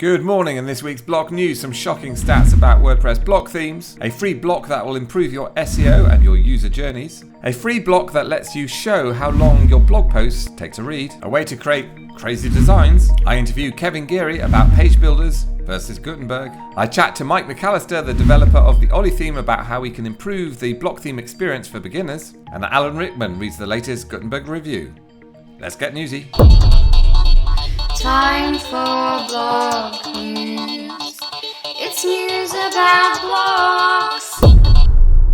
Good morning. In this week's blog news, some shocking stats about WordPress block themes, a free block that will improve your SEO and your user journeys, a free block that lets you show how long your blog posts take to read, a way to create crazy designs. I interview Kevin Geary about page builders versus Gutenberg. I chat to McAlister, the developer of the Ollie Theme, about how we can improve the block theme experience for beginners, and Alan Rickman reads the latest Gutenberg review. Let's get newsy. Time for blog news. It's news about blocks.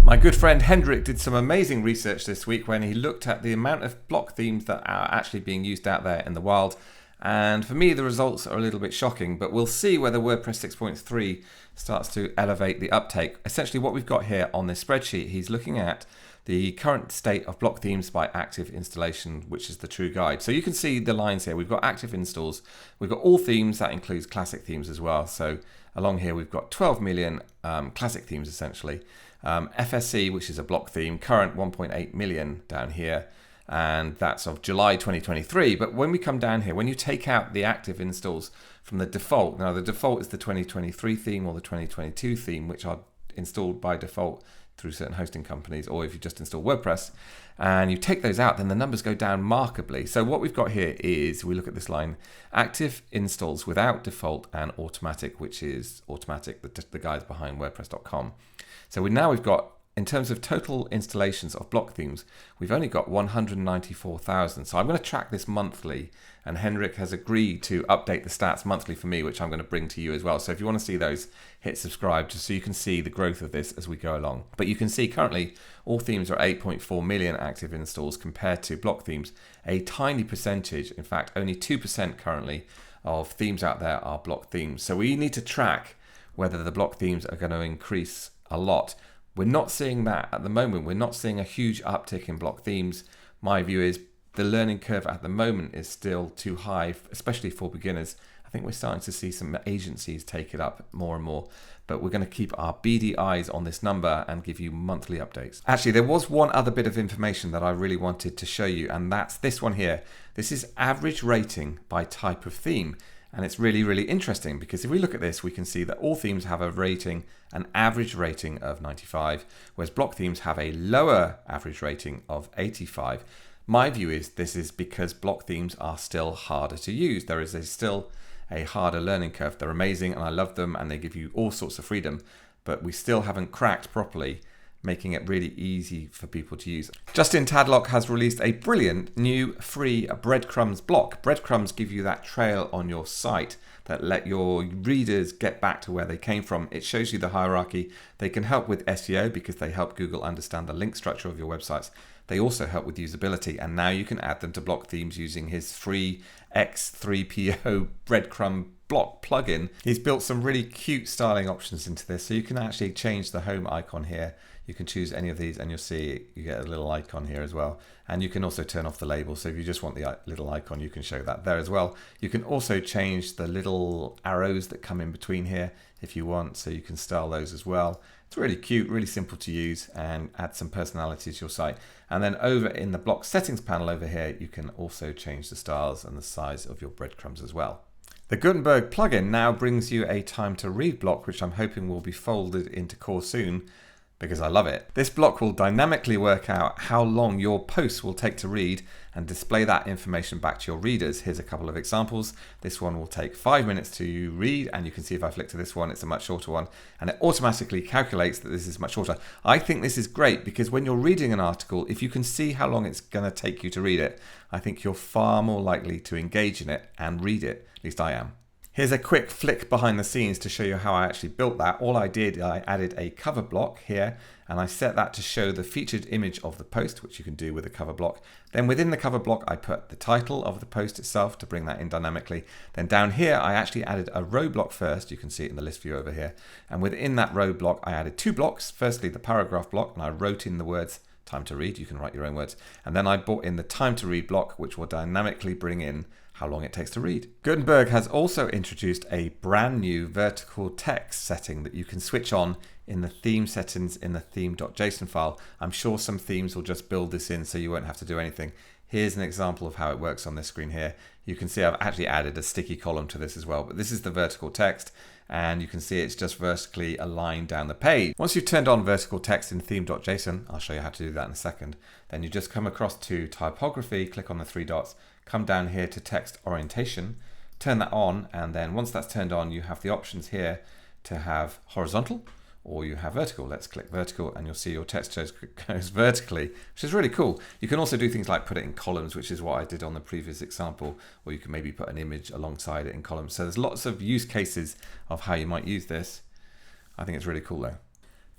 My good friend Hendrick did some amazing research this week when he looked at the amount of block themes that are actually being used out there in the wild. And for me, the results are a little bit shocking, but we'll see whether WordPress 6.3 starts to elevate the uptake. Essentially, what we've got here on this spreadsheet, he's looking at the current state of block themes by active installation, which is the true guide. So you can see the lines here. We've got active installs. We've got all themes. That includes classic themes as well. So along here, we've got 12 million classic themes, essentially. FSC, which is a block theme, current 1.8 million down here. And that's of July 2023. But when we come down here, when you take out the active installs from the default, now the default is the 2023 theme or the 2022 theme, which are installed by default through certain hosting companies, or if you just install WordPress, and you take those out, then the numbers go down markedly. So what we've got here is, we look at this line, active installs without default and automatic, which is automatic, the guys behind WordPress.com. So we've got, in terms of total installations of block themes, we've only got 194,000. So I'm going to track this monthly, and Hendrick has agreed to update the stats monthly for me, which I'm going to bring to you as well. So if you want to see those, hit subscribe just so you can see the growth of this as we go along. But you can see currently all themes are 8.4 million active installs compared to block themes, a tiny percentage. In fact, only 2% currently of themes out there are block themes. So we need to track whether the block themes are going to increase a lot. We're not seeing that at the moment. We're not seeing a huge uptick in block themes. My view is the learning curve at the moment is still too high, especially for beginners. I think we're starting to see some agencies take it up more and more, but we're going to keep our beady eyes on this number and give you monthly updates. Actually, there was one other bit of information that I really wanted to show you, and that's this one here. This is average rating by type of theme. And it's really, really interesting because if we look at this, we can see that all themes have a rating, an average rating of 95, whereas block themes have a lower average rating of 85. My view is this is because block themes are still harder to use. There is still a harder learning curve. They're amazing and I love them and they give you all sorts of freedom, but we still haven't cracked properly making it really easy for people to use. Justin Tadlock has released a brilliant new free Breadcrumbs block. Breadcrumbs give you that trail on your site that let your readers get back to where they came from. It shows you the hierarchy. They can help with SEO because they help Google understand the link structure of your websites. They also help with usability, and now you can add them to block themes using his free X3PO breadcrumb block plugin. He's built some really cute styling options into this, so you can actually change the home icon here. You can choose any of these and you'll see you get a little icon here as well. And you can also turn off the label. So if you just want the little icon, you can show that there as well. You can also change the little arrows that come in between here if you want. So you can style those as well. It's really cute, really simple to use, and add some personality to your site. And then over in the block settings panel over here, you can also change the styles and the size of your breadcrumbs as well. The Gutenberg plugin now brings you a time to read block, which I'm hoping will be folded into core soon, because I love it. This block will dynamically work out how long your posts will take to read and display that information back to your readers. Here's a couple of examples. This one will take 5 minutes to read, and you can see if I flick to this one, it's a much shorter one, and it automatically calculates that this is much shorter. I think this is great because when you're reading an article, if you can see how long it's going to take you to read it, I think you're far more likely to engage in it and read it. At least I am. Here's a quick flick behind the scenes to show you how I actually built that. All I did, I added a cover block here, and I set that to show the featured image of the post, which you can do with a cover block. Then within the cover block, I put the title of the post itself to bring that in dynamically. Then down here, I actually added a row block first. You can see it in the list view over here. And within that row block, I added two blocks. Firstly, the paragraph block, and I wrote in the words time to read. You can write your own words. And then I brought in the time to read block, which will dynamically bring in how long it takes to read. Gutenberg has also introduced a brand new vertical text setting that you can switch on in the theme settings in the theme.json file. I'm sure some themes will just build this in so you won't have to do anything. Here's an example of how it works on this screen here. You can see I've actually added a sticky column to this as well, but this is the vertical text, and you can see it's just vertically aligned down the page. Once you've turned on vertical text in theme.json, I'll show you how to do that in a second, then you just come across to typography, click on the 3 dots, come down here to text orientation, turn that on, and then once that's turned on, you have the options here to have horizontal or you have vertical. Let's click vertical and you'll see your text goes vertically, which is really cool. You can also do things like put it in columns, which is what I did on the previous example, or you can maybe put an image alongside it in columns. So there's lots of use cases of how you might use this. I think it's really cool though.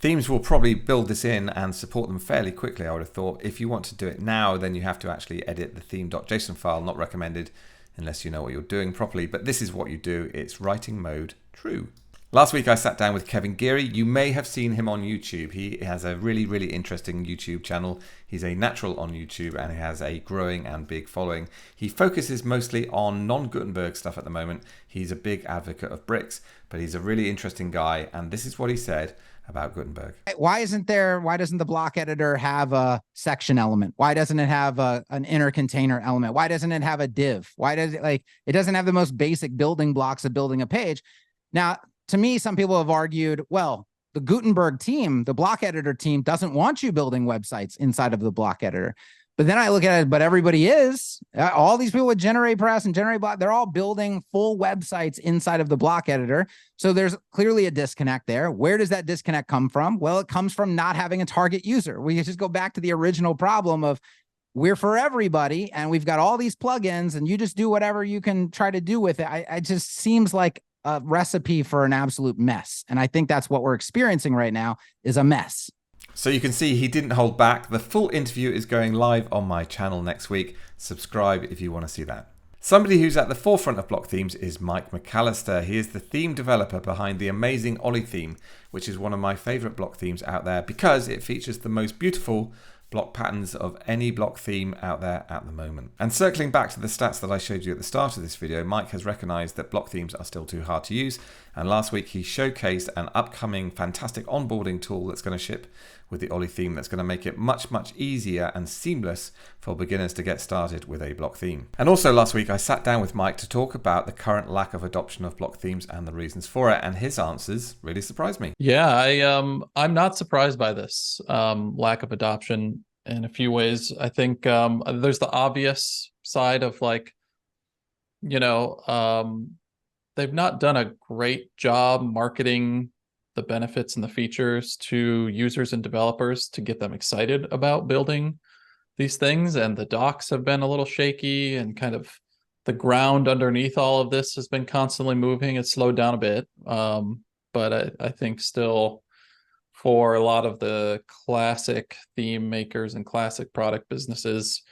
Themes will probably build this in and support them fairly quickly, I would have thought. If you want to do it now, then you have to actually edit the theme.json file, not recommended unless you know what you're doing properly, but this is what you do. It's writing mode true. Last week I sat down with Kevin Geary. You may have seen him on YouTube. He has a really, really interesting YouTube channel. He's a natural on YouTube and he has a growing and big following. He focuses mostly on non-Gutenberg stuff at the moment. He's a big advocate of bricks, but he's a really interesting guy, and this is what he said about Gutenberg. Why doesn't the block editor have a section element? Why doesn't it have an inner container element? Why doesn't it have a div? Why does it it doesn't have the most basic building blocks of building a page? Now, to me, some people have argued, well, the Gutenberg team, the block editor team, doesn't want you building websites inside of the block editor. But then I look at it, but everybody is. All these people with GeneratePress and GenerateBlock, they're all building full websites inside of the block editor. So there's clearly a disconnect there. Where does that disconnect come from? Well, it comes from not having a target user. We just go back to the original problem of we're for everybody and we've got all these plugins and you just do whatever you can try to do with it. It just seems like a recipe for an absolute mess. And I think that's what we're experiencing right now is a mess. So you can see he didn't hold back. The full interview is going live on my channel next week. Subscribe if you want to see that. Somebody who's at the forefront of block themes is Mike McAlister. He is the theme developer behind the amazing Ollie theme, which is one of my favorite block themes out there because it features the most beautiful block patterns of any block theme out there at the moment. And circling back to the stats that I showed you at the start of this video, Mike has recognized that block themes are still too hard to use. And last week he showcased an upcoming fantastic onboarding tool that's going to ship with the Ollie theme that's going to make it much, much easier and seamless for beginners to get started with a block theme. And also last week I sat down with Mike to talk about the current lack of adoption of block themes and the reasons for it, and his answers really surprised me. Yeah, I'm not surprised by this lack of adoption in a few ways. I think there's the obvious side of they've not done a great job marketing the benefits and the features to users and developers to get them excited about building these things. And the docs have been a little shaky and kind of the ground underneath all of this has been constantly moving. It's slowed down a bit. But I think still for a lot of the classic theme makers and classic product businesses,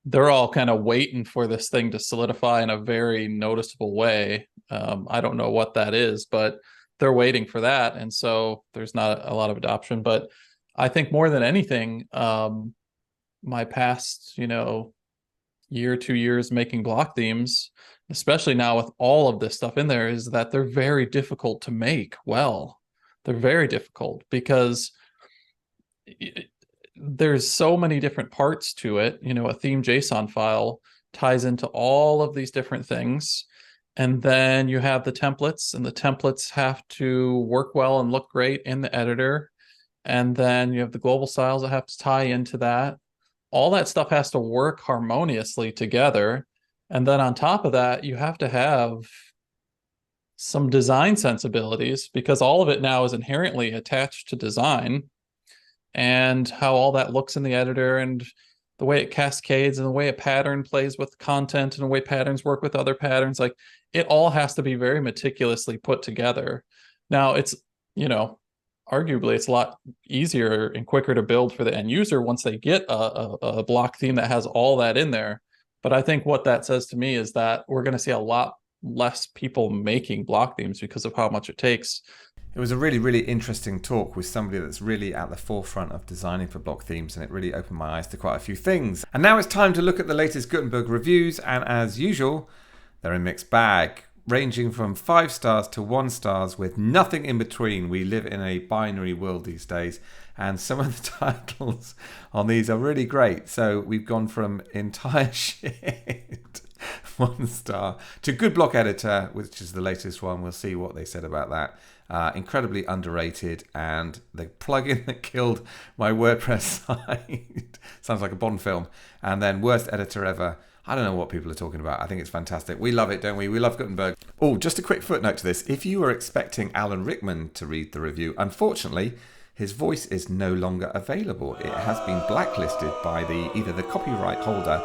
they're all kind of waiting for this thing to solidify in a very noticeable way. I don't know what that is, but they're waiting for that. And so there's not a lot of adoption. But I think more than anything, my past, year, 2 years making block themes, especially now with all of this stuff in there, is that they're very difficult to make well. They're very difficult because there's so many different parts to it. A theme JSON file ties into all of these different things. And then you have the templates, and the templates have to work well and look great in the editor. And then you have the global styles that have to tie into that. All that stuff has to work harmoniously together. And then on top of that, you have to have some design sensibilities because all of it now is inherently attached to design and how all that looks in the editor and the way it cascades and the way a pattern plays with content and the way patterns work with other patterns. It all has to be very meticulously put together. Now it's, arguably it's a lot easier and quicker to build for the end user once they get a block theme that has all that in there. But I think what that says to me is that we're going to see a lot less people making block themes because of how much it takes. It was a really, really interesting talk with somebody that's really at the forefront of designing for block themes, and it really opened my eyes to quite a few things. And now it's time to look at the latest Gutenberg reviews, and as usual, they're a mixed bag. ranging from 5 stars to 1 stars with nothing in between. We live in a binary world these days, and some of the titles on these are really great. So we've gone from entire shit, 1 star, to good block editor, which is the latest one. We'll see what they said about that. Incredibly underrated, and the plugin that killed my WordPress site. Sounds like a Bond film. And then worst editor ever. I don't know what people are talking about. I think it's fantastic. We love it, don't we? We love Gutenberg. Oh, just a quick footnote to this. If you were expecting Alan Rickman to read the review, unfortunately, his voice is no longer available. It has been blacklisted by either the copyright holder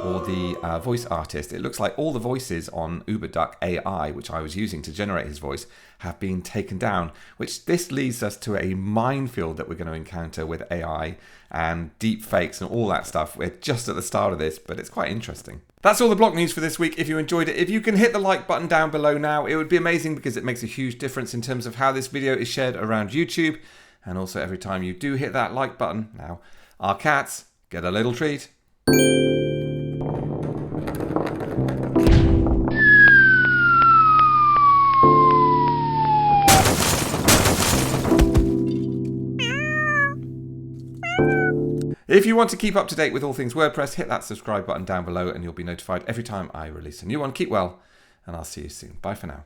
or the voice artist. It looks like all the voices on UberDuck AI, which I was using to generate his voice, have been taken down, which this leads us to a minefield that we're going to encounter with AI and deep fakes and all that stuff. We're just at the start of this, but it's quite interesting. That's all the block news for this week. If you enjoyed it, if you can hit the like button down below now, it would be amazing, because it makes a huge difference in terms of how this video is shared around YouTube. And also every time you do hit that like button, now our cats get a little treat. If you want to keep up to date with all things WordPress, hit that subscribe button down below and you'll be notified every time I release a new one. Keep well, and I'll see you soon. Bye for now.